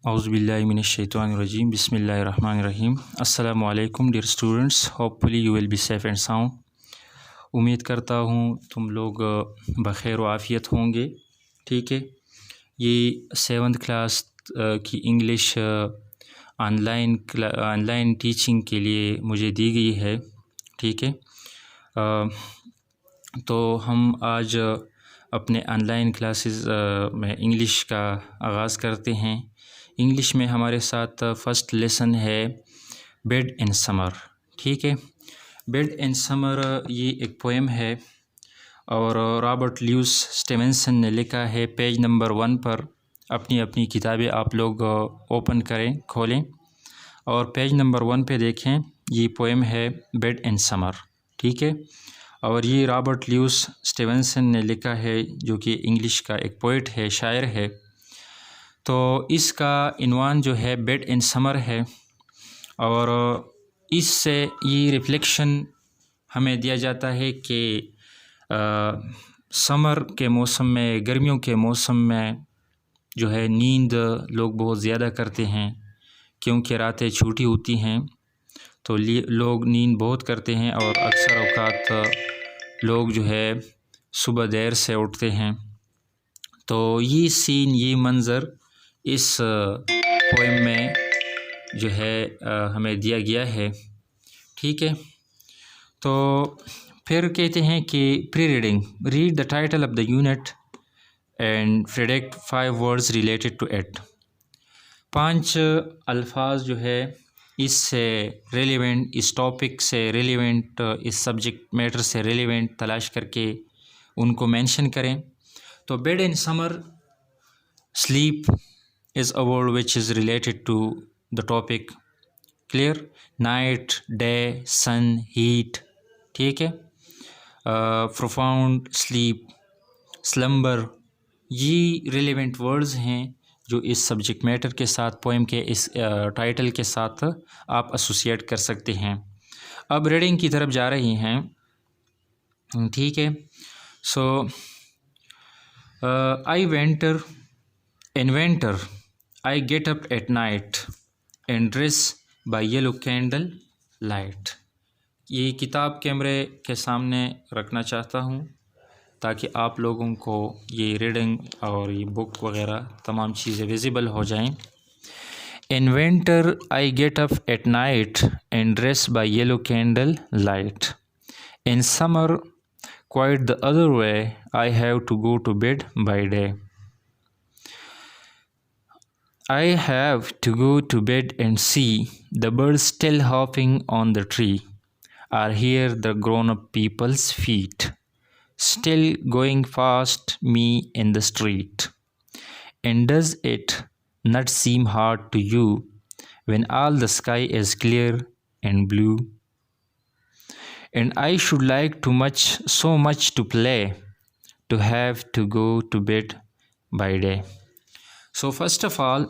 Auzubillahiminash-shaytanir-rajim. Bismillahir-rahmanir-rahim. Assalamu alaikum dear students. Hopefully you will be safe and sound. उम्मीद करता हूँ तुम लोग बख़ैर व आफ़ियत होंगे। ठीक है, ये 7th क्लास की इंग्लिश ऑनलाइन टीचिंग के लिए मुझे दी गई है। ठीक है, तो हम आज अपने ऑनलाइन क्लासेस में इंग्लिश का आगाज़ करते हैं। इंग्लिश में हमारे साथ फ़र्स्ट लेसन है बेड इन समर। ठीक है, बेड इन समर ये एक पोएम है और रॉबर्ट ल्यूइस स्टीवेंसन ने लिखा है। पेज नंबर 1 पर अपनी अपनी किताबें आप लोग ओपन करें, खोलें और पेज नंबर 1 पे देखें। ये पोएम है बेड इन समर। ठीक है, और ये रॉबर्ट ल्यूइस स्टीवेंसन ने लिखा है, जो कि इंग्लिश का एक पोइट है, शायर है। तो इसका इन्वान जो है बेड इन समर है और इससे ये रिफ्लेक्शन हमें दिया जाता है कि समर के मौसम में, गर्मियों के मौसम में जो है नींद लोग बहुत ज़्यादा करते हैं, क्योंकि रातें छोटी होती हैं तो लोग नींद बहुत करते हैं और अक्सर औक़ात लोग जो है सुबह देर से उठते हैं। तो ये सीन, ये मंज़र इस पोएम में जो है हमें दिया गया है। ठीक है, तो फिर कहते हैं कि pre reading, read the title of the unit and predict 5 words related to it. 5 अल्फाज जो है इससे रेलिवेंट, इस टॉपिक से रेलिवेंट, इस सब्जेक्ट मैटर से रेलिवेंट तलाश करके उनको मेंशन करें। तो bed in summer, sleep is a word which is related to the topic. Clear? Night, day, sun, heat. ठीक है, profound, sleep, slumber, ये relevant words हैं जो इस सब्जेक्ट मैटर के साथ, पोएम के इस टाइटल के साथ आप एसोसिएट कर सकते हैं। अब रीडिंग की तरफ जा रही हैं। ठीक है, सो inventor, I get up at night and dress by yellow candle light। ये किताब कैमरे के सामने रखना चाहता हूँ ताकि आप लोगों को ये रीडिंग और ये बुक वगैरह तमाम चीज़ें विजिबल हो जाएं। Inventor, I get up at night and dress by yellow candle light। In summer, quite the other way, I have to go to bed by day। I have to go to bed and see the birds still hopping on the tree, or hear the grown-up people's feet still going past me in the street। And does it not seem hard to you when all the sky is clear and blue? And I should like so much to play, to have to go to bed by day। So first of all,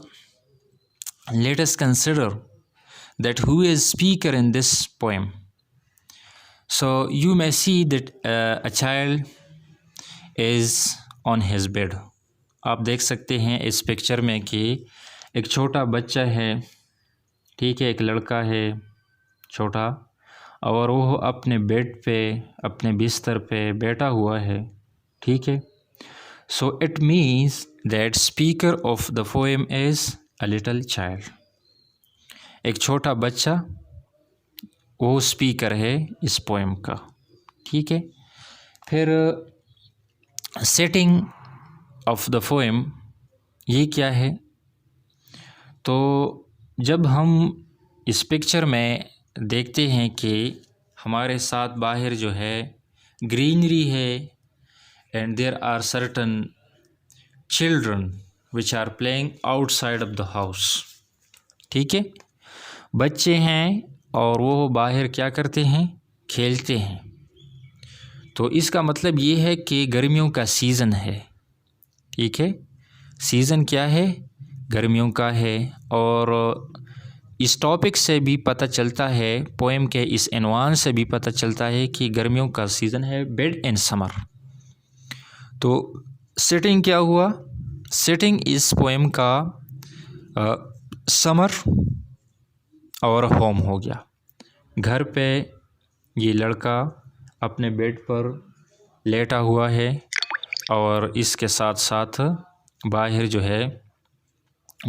let us consider that who is speaker in this poem. So you may see that a child is on his bed। आप देख सकते हैं इस picture में कि एक छोटा बच्चा है। ठीक है, एक लड़का है छोटा और वो अपने बेड पे, अपने बिस्तर पे बैठा हुआ है। ठीक है, so it means that speaker of the poem is a little child। एक छोटा बच्चा वो स्पीकर है इस पोएम का। ठीक है, फिर सेटिंग ऑफ द पोएम ये क्या है? तो जब हम इस पिक्चर में देखते हैं कि हमारे साथ बाहर जो है ग्रीनरी है and there are certain children which are playing outside of the house. ठीक है, बच्चे हैं और वो बाहर क्या करते हैं? खेलते हैं। तो इसका मतलब ये है कि गर्मियों का सीज़न है। ठीक है, सीज़न क्या है? गर्मियों का है। और इस टॉपिक से भी पता चलता है, पोएम के इस इन्वान से भी पता चलता है कि गर्मियों का सीज़न है, बेड इन समर। तो सेटिंग क्या हुआ? सेटिंग इस पोएम का समर और होम हो गया। घर पे ये लड़का अपने बेड पर लेटा हुआ है और इसके साथ साथ बाहर जो है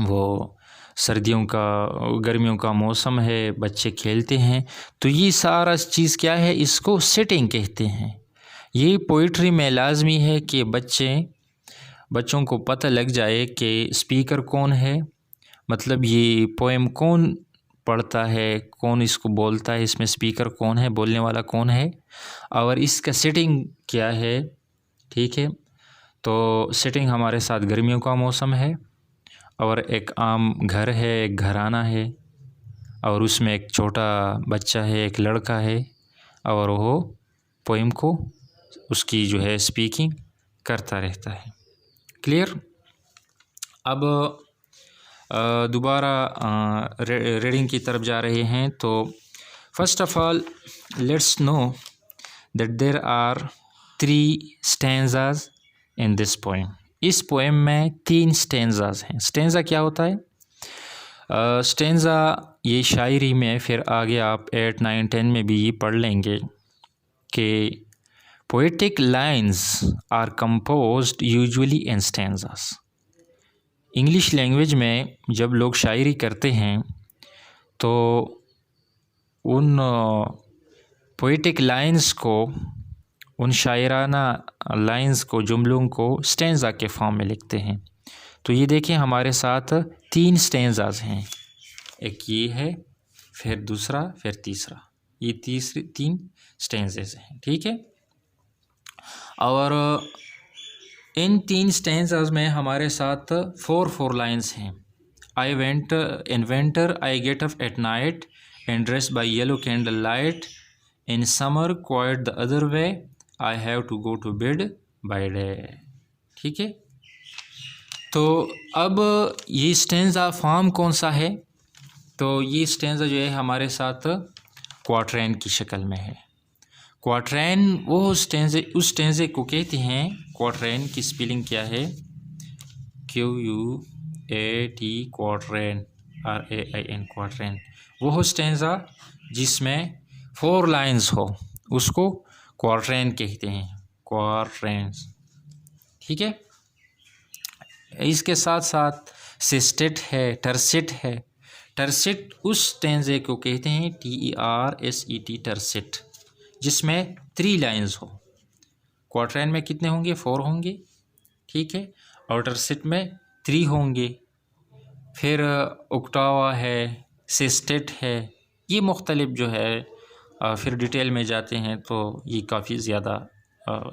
वो सर्दियों का गर्मियों का मौसम है, बच्चे खेलते हैं। तो ये सारा चीज़ क्या है, इसको सेटिंग कहते हैं। ये पोइट्री में लाजमी है कि बच्चों को पता लग जाए कि स्पीकर कौन है, मतलब ये पोएम कौन पढ़ता है, कौन इसको बोलता है, इसमें स्पीकर कौन है, बोलने वाला कौन है और इसका सेटिंग क्या है। ठीक है, तो सेटिंग हमारे साथ गर्मियों का मौसम है और एक आम घर है, एक घराना है और उसमें एक छोटा बच्चा है, एक लड़का है और वो पोएम को उसकी जो है स्पीकिंग करता रहता है। क्लियर। अब दोबारा रीडिंग की तरफ जा रहे हैं। तो first of all let's know that there are 3 stanzas in this poem. इस पोएम में 3 स्टैंजाज हैं। स्टैंजा क्या होता है? स्टैंजा ये शायरी में फिर आगे आप 8, 9, 10 में भी ये पढ़ लेंगे कि poetic lines are composed usually in stanzas. English language में जब लोग शायरी करते हैं तो उन पोएटिक लाइन्स को, उन शायराना लाइन्स को, जुमलों को स्टैंजा के फॉर्म में लिखते हैं। तो ये देखें हमारे साथ 3 स्टैंजाज हैं। एक ये है, फिर दूसरा, फिर तीसरा। ये 3 स्टैंजेस हैं। ठीक है, और इन 3 स्टैंजाज में हमारे साथ 4 लाइन्स हैं। I went in winter I get up at night and dress by yellow candle light. In summer quite the other way I have to go to bed by day. ठीक है, तो अब ये stanza form कौन सा है? तो ये स्टैंजा जो है हमारे साथ क्वाट्रेन की शक्ल में है। क्वाट्रेन वो स्टैंजे, उस स्टैंजे को कहते हैं। क्वाट्रेन की स्पेलिंग क्या है? QUAT quatrain, RAIN quatrain. वो स्टैंजा जिसमें 4 लाइन्स हो उसको क्वाट्रेन कहते हैं, क्वाट्रेन। ठीक है, इसके साथ साथ सिस्टेट है, टर्सेट है। टर्सेट उस स्टैंजे को कहते हैं TERSET, टर्सेट, जिसमें 3 लाइन्स हो। क्वाट्रेन में कितने होंगे? 4 होंगे। ठीक है, और टर्सेट में 3 होंगे। फिर ओक्टावा है, सिस्टेट है, ये मुख्तलिफ जो है। फिर डिटेल में जाते हैं तो ये काफ़ी ज़्यादा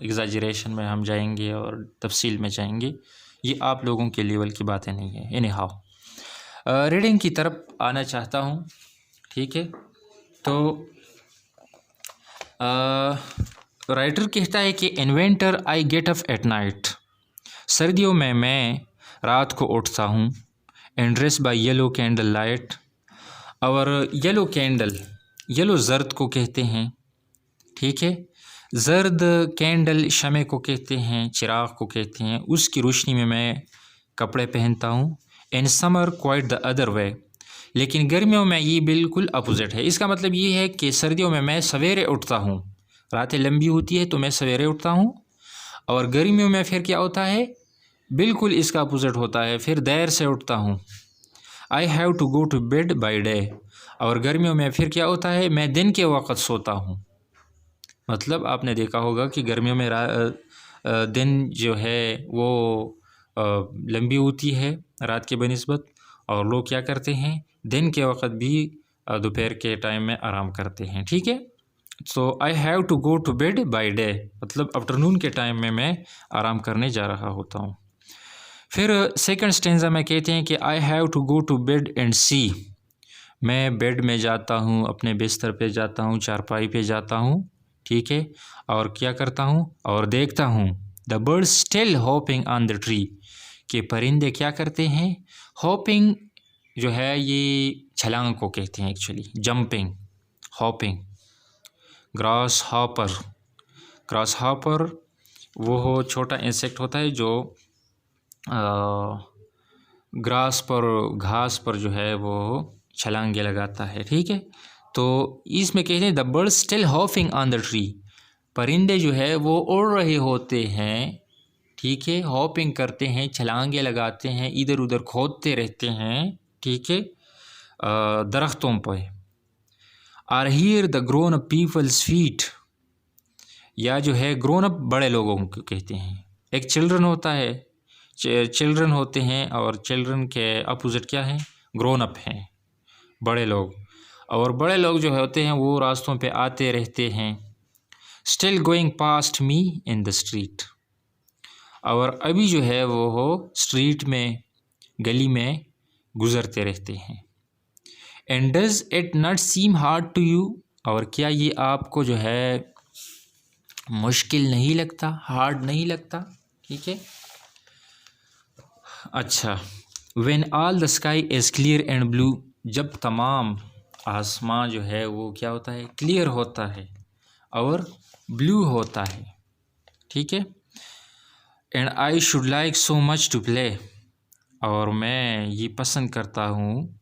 एग्ज़ैजरेशन में हम जाएंगे और तफसील में जाएंगे। ये आप लोगों के लेवल की बातें नहीं है। एनी हाउ रीडिंग की तरफ आना चाहता हूँ। ठीक है, तो राइटर कहता है कि in winter I get up at night. सर्दियों में मैं रात को उठता हूँ। And dress by yellow candle light. और येलो कैंडल, येलो जर्द को कहते हैं। ठीक है, जर्द कैंडल शमे को कहते हैं, चिराग को कहते हैं। उसकी रोशनी में मैं कपड़े पहनता हूँ। In summer quite the other वे। लेकिन गर्मियों में ये बिल्कुल अपोजिट है। इसका मतलब ये है कि सर्दियों में मैं सवेरे उठता हूँ, रातें लंबी होती है तो मैं सवेरे उठता हूँ। और गर्मियों में फिर क्या होता है? बिल्कुल इसका अपोजिट होता है, फिर देर से उठता हूँ। I have to go to bed by day. और गर्मियों में फिर क्या होता है? मैं दिन के वक़्त सोता हूँ। मतलब आपने देखा होगा कि गर्मियों में दिन जो है वो लंबी होती है रात के बनिस्बत, और लोग क्या करते हैं? दिन के वक़्त भी दोपहर के टाइम में आराम करते हैं। ठीक है, so I have to go to bed by day, मतलब आफ्टरनून के टाइम में मैं आराम करने जा रहा होता हूँ। फिर सेकंड स्टेंजा में कहते हैं कि I have to go to bed and see. मैं बेड में जाता हूँ, अपने बिस्तर पे जाता हूँ, चारपाई पे जाता हूँ। ठीक है, और क्या करता हूँ? और देखता हूँ the birds still hopping on the tree, कि परिंदे क्या करते हैं? हॉपिंग जो है ये छलांग को कहते हैं actually, jumping, hopping. Grass hopper, grass hopper वो छोटा इंसेक्ट होता है जो ग्रास पर, घास पर जो है वो छलांगे लगाता है। ठीक है, तो इसमें कहते हैं the bird still hopping on the tree, परिंदे जो है वो उड़ रहे होते हैं। ठीक है, हॉपिंग करते हैं, छलांगे लगाते हैं, इधर उधर खोदते रहते हैं। ठीक है, दरख्तों पर। Are here the grown up peoples feet, या जो है ग्रोन अप बड़े लोगों को कहते हैं। एक चिल्ड्रन होता है, चिल्ड्रन होते हैं, और चिल्ड्रन के अपोजिट क्या है, ग्रोन अप हैं, बड़े लोग। और बड़े लोग जो होते हैं वो रास्तों पे आते रहते हैं। Still going past me in the street, और अभी जो है वो हो स्ट्रीट में, गली में गुज़रते रहते हैं। And does it not seem hard to you, और क्या ये आपको जो है मुश्किल नहीं लगता, हार्ड नहीं लगता। ठीक है, अच्छा। When all the sky is clear and blue, जब तमाम आसमां जो है वो क्या होता है, क्लियर होता है और ब्लू होता है। ठीक है, and I should like so much to play, और मैं ये पसंद करता हूँ।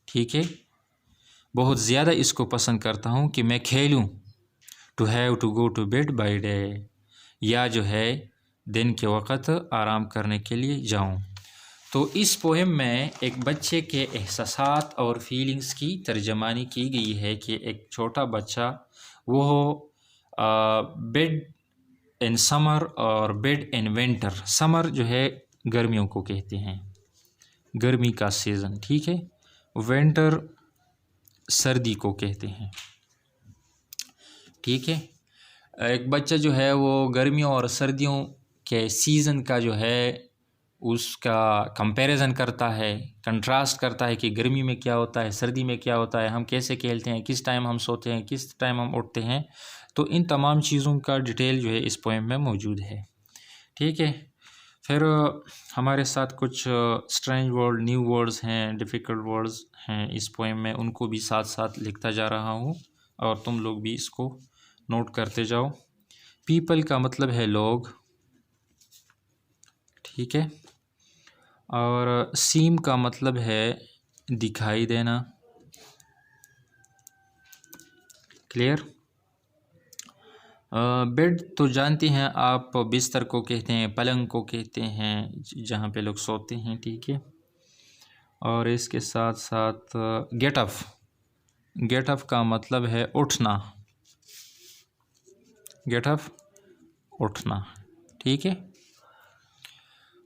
ठीक है, बहुत ज़्यादा इसको पसंद करता हूँ कि मैं खेलूँ। To have to go to bed by day, या जो है दिन के वक़्त आराम करने के लिए जाऊँ। तो इस पोएम में एक बच्चे के एहसासात और फीलिंग्स की तर्जमानी की गई है कि एक छोटा बच्चा वो बेड इन समर और बेड इन विंटर। समर जो है गर्मियों को कहते हैं, गर्मी का सीज़न। ठीक है, विंटर सर्दी को कहते हैं। ठीक है, एक बच्चा जो है वो गर्मियों और सर्दियों के सीज़न का जो है उसका कंपैरिजन करता है, कंट्रास्ट करता है कि गर्मी में क्या होता है, सर्दी में क्या होता है, हम कैसे खेलते हैं, किस टाइम हम सोते हैं, किस टाइम हम उठते हैं। तो इन तमाम चीज़ों का डिटेल जो है इस पोएम में मौजूद है। ठीक है, फिर हमारे साथ कुछ स्ट्रेंज वर्ड, न्यू वर्ड्स हैं, डिफ़िकल्ट वर्ड्स हैं इस पोएम में, उनको भी साथ साथ लिखता जा रहा हूँ और तुम लोग भी इसको नोट करते जाओ। पीपल का मतलब है लोग। ठीक है, और सीम का मतलब है दिखाई देना। क्लियर। बेड तो जानती हैं आप, बिस्तर को कहते हैं, पलंग को कहते हैं, जहाँ पे लोग सोते हैं। ठीक है, और इसके साथ साथ गेट अप, गेट अप का मतलब है उठना, गेट अप उठना। ठीक है,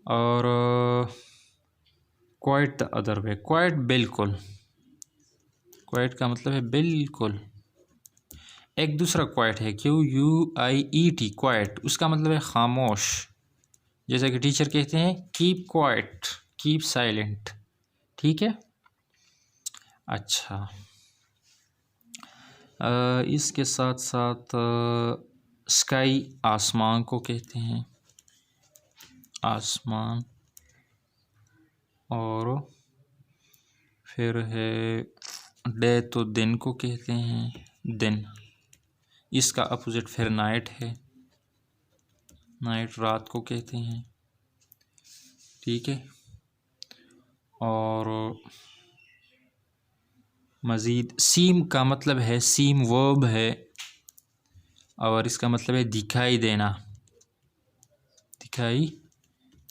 और quite the other way, quite बिल्कुल, क्वाइट का मतलब है बिल्कुल। एक दूसरा क्वाइट है, QUIET, क्वाइट, उसका मतलब है खामोश। जैसे कि टीचर कहते हैं कीप क्वाइट, कीप साइलेंट। ठीक है, अच्छा। इसके साथ साथ स्काई, आसमान को कहते हैं, आसमान। और फिर है डे, तो दिन को कहते हैं, दिन। इसका अपोजिट फिर नाइट है, नाइट रात को कहते हैं। ठीक है, और मज़ीद सीम का मतलब है, सीम वर्ब है और इसका मतलब है दिखाई देना, दिखाई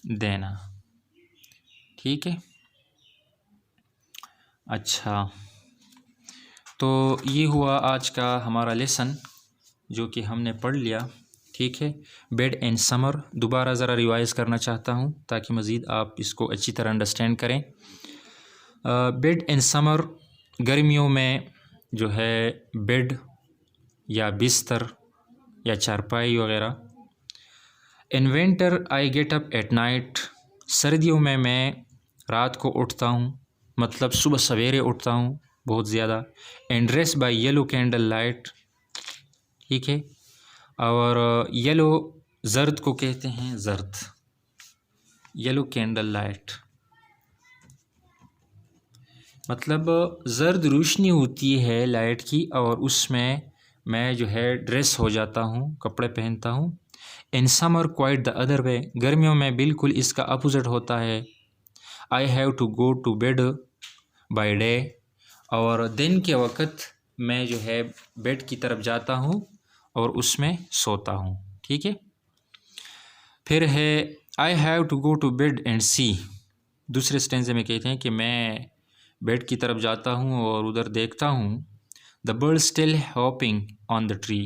देना। ठीक है, अच्छा। तो ये हुआ आज का हमारा लेसन जो कि हमने पढ़ लिया। ठीक है, बेड एंड समर दोबारा ज़रा रिवाइज़ करना चाहता हूँ ताकि मज़ीद आप इसको अच्छी तरह अंडरस्टैंड करें। बेड एंड समर, गर्मियों में जो है बेड या बिस्तर या चारपाई वगैरह। इन winter I get up at night, सर्दियों में मैं रात को उठता हूँ, मतलब सुबह सवेरे उठता हूँ बहुत ज़्यादा। And dress by yellow candle light. ठीक है, और येलो जर्द को कहते हैं, जर्द, येलो कैंडल लाइट मतलब जर्द रोशनी होती है लाइट की, और उसमें मैं जो है ड्रेस हो जाता हूँ, कपड़े पहनता हूँ। In summer quite the other way, गर्मियों में बिल्कुल इसका अपोजिट होता है। I have to go to bed by day, और दिन के वक़्त मैं जो है बेड की तरफ जाता हूँ और उसमें सोता हूँ। ठीक है। फिर है I have to go to bed and see. दूसरे स्टेंजे में कहते हैं कि मैं बेड की तरफ जाता हूँ और उधर देखता हूँ। The bird still hopping on the tree.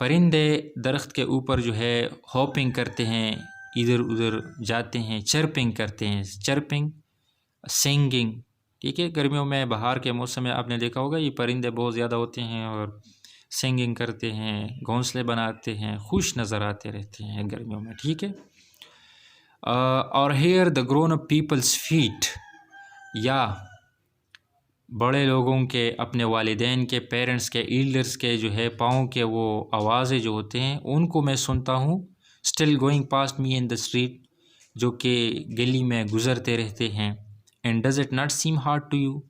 परिंदे दरख्त के ऊपर जो है हॉपिंग करते हैं, इधर उधर जाते हैं, चर्पिंग करते हैं। Chirping, singing. ठीक है। गर्मियों में बाहर के मौसम में आपने देखा होगा ये परिंदे बहुत ज़्यादा होते हैं और सिंगिंग करते हैं, घोंसले बनाते हैं, खुश नज़र आते रहते हैं गर्मियों में। ठीक है। और hear the grown up peoples feet, या बड़े लोगों के, अपने वालिदैन के, पेरेंट्स के, एल्डर्स के जो है पाँव के वो आवाज़ें जो होते हैं उनको मैं सुनता हूँ। Still going past me in the street, जो कि गली में गुज़रते रहते हैं। And does it not seem hard to you,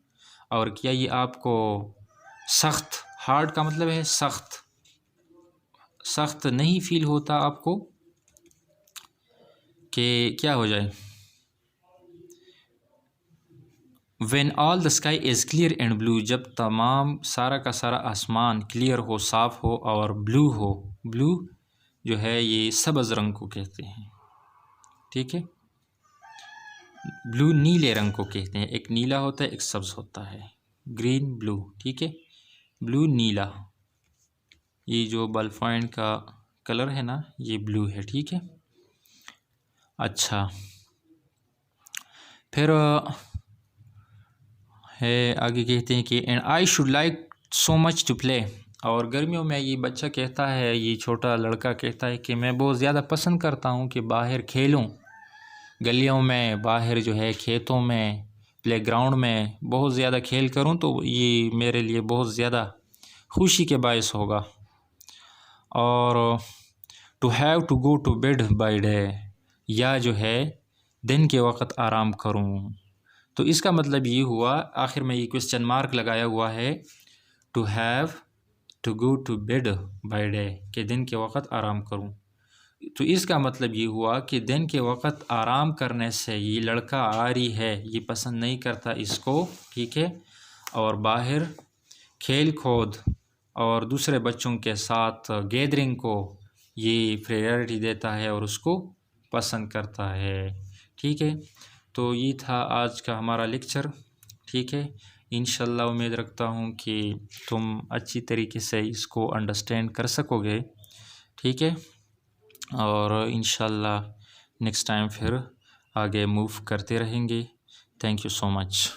और क्या ये आपको सख्त, हार्ड का मतलब है सख्त, सख्त नहीं फील होता आपको कि क्या हो जाए। When all the sky is clear and blue, जब तमाम सारा का सारा आसमान क्लियर हो, साफ़ हो और ब्लू हो। ब्लू जो है ये सब्ज़ रंग को कहते हैं। ठीक है। ब्लू नीले रंग को कहते हैं। एक नीला होता है, एक सब्ज़ होता है, ग्रीन ब्लू। ठीक है। ब्लू नीला, ये जो बल्ब पॉइंट का कलर है ना ये ब्लू है। ठीक है। अच्छा, फिर है आगे कहते हैं कि and I should like so much to play. और गर्मियों में ये बच्चा कहता है, ये छोटा लड़का कहता है कि मैं बहुत ज़्यादा पसंद करता हूँ कि बाहर खेलूँ, गलियों में, बाहर जो है खेतों में, प्लेग्राउंड में बहुत ज़्यादा खेल करूँ तो ये मेरे लिए बहुत ज़्यादा खुशी के बायस होगा। और to have to go to bed by day, या जो है दिन के वक़्त आराम करूँ। तो इसका मतलब ये हुआ, आखिर में ये क्वेश्चन मार्क लगाया हुआ है, to have to go to bed by day, कि दिन के वक़्त आराम करूं। तो इसका मतलब ये हुआ कि दिन के वक़्त आराम करने से ये लड़का आरी है, ये पसंद नहीं करता इसको। ठीक है। और बाहर खेल कूद और दूसरे बच्चों के साथ गैदरिंग को ये प्रायोरिटी देता है और उसको पसंद करता है। ठीक है। तो ये था आज का हमारा लेक्चर। ठीक है। इंशाल्लाह उम्मीद रखता हूँ कि तुम अच्छी तरीके से इसको अंडरस्टैंड कर सकोगे। ठीक है। और इंशाल्लाह नेक्स्ट टाइम फिर आगे मूव करते रहेंगे। Thank you so much.